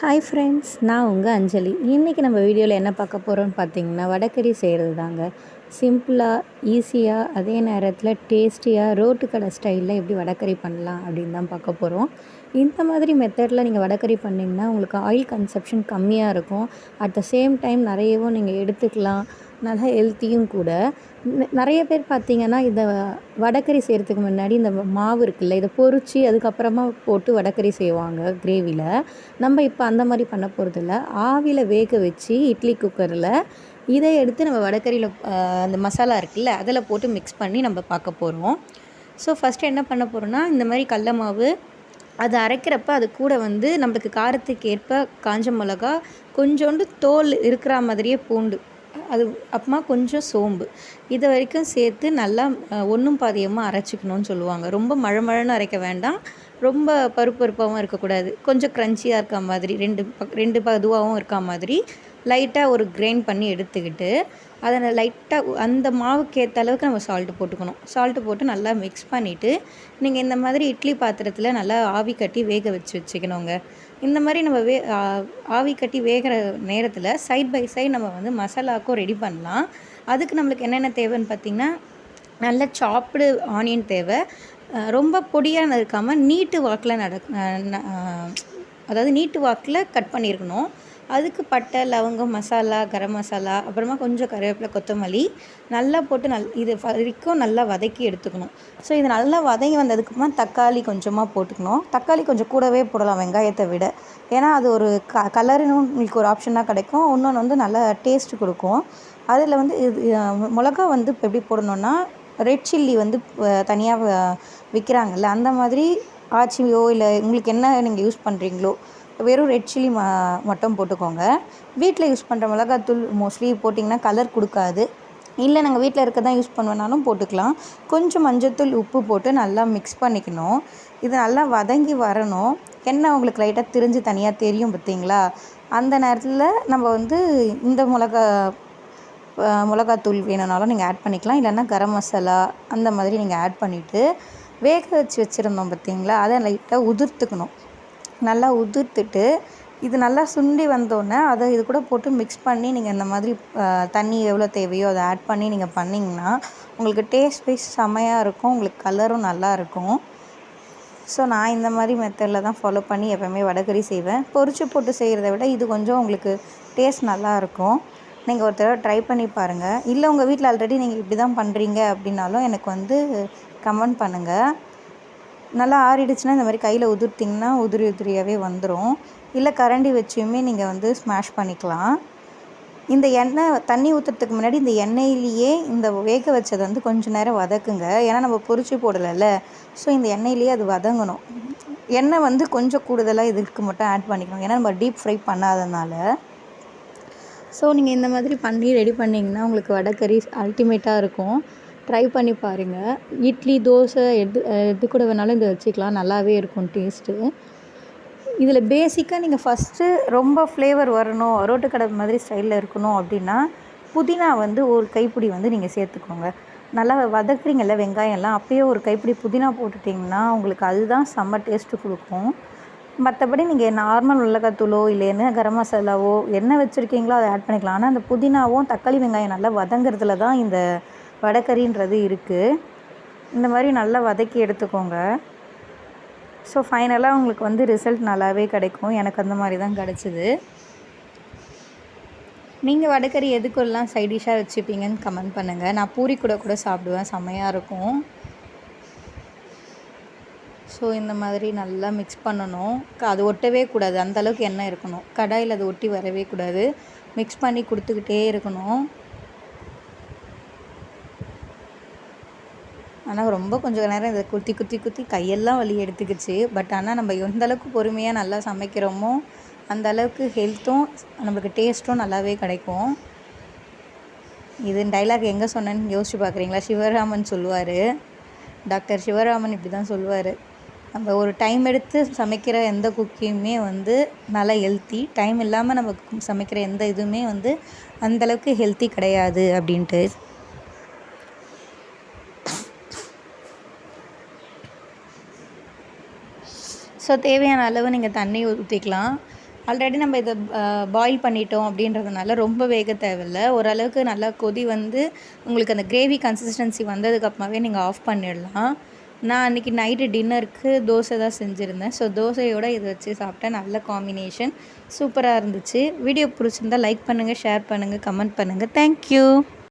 Hi friends, நான் உங்கள் அஞ்சலி. இன்றைக்கி நம்ம வீடியோவில் என்ன பார்க்க போகிறோம்னு பார்த்தீங்கன்னா, வடைக்கறி செய்கிறது தாங்க. சிம்பிளாக, ஈஸியாக, அதே நேரத்தில் டேஸ்டியாக ரோட்டு கடை ஸ்டைலில் எப்படி வடைக்கறி பண்ணலாம் அப்படின்னு தான் பார்க்க போகிறோம். இந்த மாதிரி மெத்தடில் நீங்கள் வடைக்கறி பண்ணிங்கன்னா உங்களுக்கு ஆயில் கன்சப்ஷன் கம்மியாக இருக்கும். அட் த சேம் டைம் நிறையவும் நீங்கள் எடுத்துக்கலாம். நல்லா ஹெல்த்தியும் கூட. நிறைய பேர் பார்த்திங்கன்னா இதை வடைக்கறி செய்கிறதுக்கு முன்னாடி இந்த மாவு இருக்குல்ல, இதை பொரித்து அதுக்கப்புறமா போட்டு வடைக்கறி செய்வாங்க கிரேவியில். நம்ம இப்போ அந்த மாதிரி பண்ண போகிறதில்ல. ஆவியில் வேக வச்சு இட்லி குக்கரில் இதை எடுத்து நம்ம வடைக்கறியில் அந்த மசாலா இருக்குல்ல அதில் போட்டு மிக்ஸ் பண்ணி நம்ம பார்க்க போகிறோம். ஸோ ஃபஸ்ட்டு என்ன பண்ண போகிறோன்னா, இந்த மாதிரி கடல மாவு அது அரைக்கிறப்ப அது கூட நம்மளுக்கு காரத்துக்கு ஏற்ப காஞ்ச மிளகா, கொஞ்சோண்டு தோல் இருக்கிற மாதிரியே பூண்டு, அது அப்புறமா கொஞ்சம் சோம்பு, இது வரைக்கும் சேர்த்து நல்லா ஒன்றும் பாதியமாக அரைச்சிக்கணும்னு சொல்லுவாங்க. ரொம்ப மழன்னு அரைக்க வேண்டாம், ரொம்ப பருப்பாகவும் இருக்கக்கூடாது. கொஞ்சம் க்ரன்ச்சியாக இருக்க மாதிரி ரெண்டு பதுவாகவும் இருக்க மாதிரி லைட்டாக ஒரு கிரைண்ட் பண்ணி எடுத்துக்கிட்டு, அதை லைட்டாக அந்த மாவுக்கு ஏற்ற அளவுக்கு நம்ம சால்ட்டு போட்டுக்கணும். சால்ட்டு போட்டு நல்லா மிக்ஸ் பண்ணிவிட்டு, நீங்கள் இந்த மாதிரி இட்லி பாத்திரத்தில் நல்லா ஆவி கட்டி வேக வச்சுக்கணுங்க. இந்த மாதிரி நம்ம ஆவி கட்டி வேகிற நேரத்தில் சைட் பை சைட் நம்ம மசாலாவுக்கும் ரெடி பண்ணலாம். அதுக்கு நம்மளுக்கு என்னென்ன தேவைன்னு பார்த்திங்கன்னா, நல்ல சாப்டு ஆனியன் தேவை. ரொம்ப பொடியாக இருக்காமல் நீட்டு வாக்கில் அதாவது நீட்டு வாக்கில் கட் பண்ணியிருக்கணும். அதுக்கு பட்டை, லவங்கம், மசாலா, கரம் மசாலா, அப்புறமா கொஞ்சம் கருவேப்பிலை, கொத்தமல்லி நல்லா போட்டு இது வரைக்கும் நல்லா வதக்கி எடுத்துக்கணும். ஸோ இது நல்லா வதங்கி வந்ததுக்கப்புறமா தக்காளி கொஞ்சமாக போட்டுக்கணும். தக்காளி கொஞ்சம் கூடவே போடலாம் வெங்காயத்தை விட. ஏன்னா அது ஒரு கலருன்னு உங்களுக்கு ஒரு ஆப்ஷனாக கிடைக்கும். இன்னொன்று நல்லா டேஸ்ட்டு கொடுக்கும். அதில் இது மிளகா இப்போ எப்படி போடணுன்னா, ரெட் சில்லி தனியாக விற்கிறாங்கல்ல, அந்த மாதிரி ஆச்சியோ இல்லை உங்களுக்கு என்ன நீங்கள் யூஸ் பண்ணுறீங்களோ, வெறும் ரெட் சில்லி மட்டும் போட்டுக்கோங்க. வீட்டில் யூஸ் பண்ணுற மிளகாத்தூள் மோஸ்ட்லி போட்டிங்கன்னா கலர் கொடுக்காது. இல்லை நாங்கள் வீட்டில் இருக்க தான் யூஸ் பண்ணுவேனாலும் போட்டுக்கலாம். கொஞ்சம் மஞ்சத்தூள், உப்பு போட்டு நல்லா மிக்ஸ் பண்ணிக்கணும். இது நல்லா வதங்கி வரணும். எண்ணெய் உங்களுக்கு லைட்டாக திரிஞ்சு தனியாக தெரியும் பார்த்திங்களா, அந்த நேரத்தில் நம்ம இந்த மிளகாத்தூள் வேணும்னாலும் நீங்கள் ஆட் பண்ணிக்கலாம். இல்லைன்னா கரம் மசாலா அந்த மாதிரி நீங்கள் ஆட் பண்ணிவிட்டு, வேக வச்சுருந்தோம் பார்த்திங்களா, அதை லைட்டாக உதிர்த்துக்கணும். நல்லா உதிர்த்துட்டு இது நல்லா சுண்டி வந்தோடனே அதை இது கூட போட்டு மிக்ஸ் பண்ணி நீங்கள் இந்த மாதிரி தண்ணி எவ்வளோ தேவையோ அதை ஆட் பண்ணி நீங்கள் பண்ணிங்கன்னா உங்களுக்கு டேஸ்ட் வைஸ் செம்மையாக இருக்கும். உங்களுக்கு கலரும் நல்லாயிருக்கும். ஸோ நான் இந்த மாதிரி மெத்தடில் தான் ஃபாலோ பண்ணி எப்போவுமே வடைக்கறி செய்வேன். பொரிச்சு போட்டு செய்கிறத விட இது கொஞ்சம் உங்களுக்கு டேஸ்ட் நல்லாயிருக்கும். நீங்கள் ஒரு தடவை ட்ரை பண்ணி பாருங்கள். இல்லை உங்கள் வீட்டில் ஆல்ரெடி நீங்கள் இப்படி தான் பண்ணுறீங்க அப்படின்னாலும் எனக்கு கமெண்ட் பண்ணுங்கள். நல்லா ஆறிடுச்சுன்னா இந்த மாதிரி கையில் உதிர்த்திங்கன்னா உதிரியாகவே வந்துடும். இல்லை கரண்டி வச்சுமே நீங்கள் ஸ்மாஷ் பண்ணிக்கலாம். இந்த எண்ணெய் தண்ணி ஊற்றுறதுக்கு முன்னாடி இந்த எண்ணெயிலேயே இந்த வேக வச்சதை கொஞ்சம் நேரம் வதக்குங்க. ஏன்னா நம்ம பொரிச்சு போடலைல்ல, ஸோ இந்த எண்ணெயிலேயே அது வதங்கணும். எண்ணெய் கொஞ்சம் கூடுதலாக இதுக்கு மட்டும் ஆட் பண்ணிக்கணும், ஏன்னா நம்ம டீப் ஃப்ரை பண்ணாதனால. ஸோ நீங்கள் இந்த மாதிரி பண்ணி ரெடி பண்ணிங்கன்னா உங்களுக்கு வடைக்கறி அல்டிமேட்டாக இருக்கும். ட்ரை பண்ணி பாருங்கள். இட்லி, தோசை எது கூட வேணாலும் இதை வச்சுக்கலாம். நல்லாவே இருக்கும் டேஸ்ட்டு. இதில் பேசிக்காக நீங்கள் ஃபஸ்ட்டு ரொம்ப ஃப்ளேவர் வரணும், ரோட்டு கடை மாதிரி ஸ்டைலில் இருக்கணும் அப்படின்னா, புதினா ஒரு கைப்பிடி நீங்கள் சேர்த்துக்கோங்க. நல்லா வதக்குறீங்கல்ல வெங்காயம்லாம், அப்போயே ஒரு கைப்பிடி புதினா போட்டுட்டிங்கன்னா உங்களுக்கு அதுதான் செம்ம டேஸ்ட்டு கொடுக்கும். மற்றபடி நீங்கள் நார்மல் மிளகாத்தூளோ இல்லை என்ன கரம் மசாலாவோ என்ன வச்சுருக்கீங்களோ அதை ஆட் பண்ணிக்கலாம். ஆனால் அந்த புதினாவும் தக்காளி வெங்காயம் நல்லா வதங்கிறதுல தான் இந்த வடைக்கறின்றது இருக்குது. இந்த மாதிரி நல்லா வதக்கி எடுத்துக்கோங்க. ஸோ ஃபைனலாக உங்களுக்கு ரிசல்ட் நல்லாவே கிடைக்கும். எனக்கு அந்த மாதிரி தான் கிடச்சிது. நீங்கள் வடைக்கறி எதுக்கெல்லாம் சைட் டிஷ்ஷாக வச்சுப்பீங்கன்னு கமெண்ட் பண்ணுங்கள். நான் பூரி கூட சாப்பிடுவேன், செம்மையாக இருக்கும். ஸோ இந்த மாதிரி நல்லா மிக்ஸ் பண்ணணும். அது ஒட்டவே கூடாது, அந்தளவுக்கு எண்ணெய் இருக்கணும். கடாயில் அது ஒட்டி வரவே கூடாது. மிக்ஸ் பண்ணி கொடுத்துக்கிட்டே இருக்கணும். ஆனால் ரொம்ப கொஞ்சம் நேரம் இதை குத்தி கையெல்லாம் வலி எடுத்துக்கிச்சு. பட் ஆனால் நம்ம எந்தளவுக்கு பொறுமையாக நல்லா சமைக்கிறோமோ அந்தளவுக்கு ஹெல்த்தும் நம்மளுக்கு டேஸ்ட்டும் நல்லாவே கிடைக்கும். இது டைலாக் எங்கே சொன்னேன்னு யோசிச்சு பார்க்குறீங்களா? சிவராமன் சொல்லுவார். டாக்டர் சிவராமன் இப்படி தான் சொல்லுவார். நம்ம ஒரு டைம் எடுத்து சமைக்கிற எந்த குக்கிங்குமே நல்லா ஹெல்த்தி. டைம் இல்லாமல் நம்ம சமைக்கிற எந்த இதுவுமே அந்தளவுக்கு ஹெல்த்தி கிடையாது அப்படின்ட்டு. ஸோ தேவையான அளவு நீங்கள் தண்ணி ஊற்றிக்கலாம். ஆல்ரெடி நம்ம இதை பாயில் பண்ணிட்டோம் அப்படின்றதுனால ரொம்ப வேக தேவையில்லை. ஓரளவுக்கு நல்லா கொதி வந்து உங்களுக்கு அந்த கிரேவி கன்சிஸ்டன்சி வந்ததுக்கப்புறமாவே நீங்கள் ஆஃப் பண்ணிடலாம். நான் அன்றைக்கி நைட்டு டின்னருக்கு தோசை தான் செஞ்சுருந்தேன். ஸோ தோசையோடு இதை வச்சு சாப்பிட்டேன். நல்ல காம்பினேஷன், சூப்பராக இருந்துச்சு. வீடியோ பிடிச்சிருந்தா லைக் பண்ணுங்கள், ஷேர் பண்ணுங்கள், கமெண்ட் பண்ணுங்கள். தேங்க்யூ.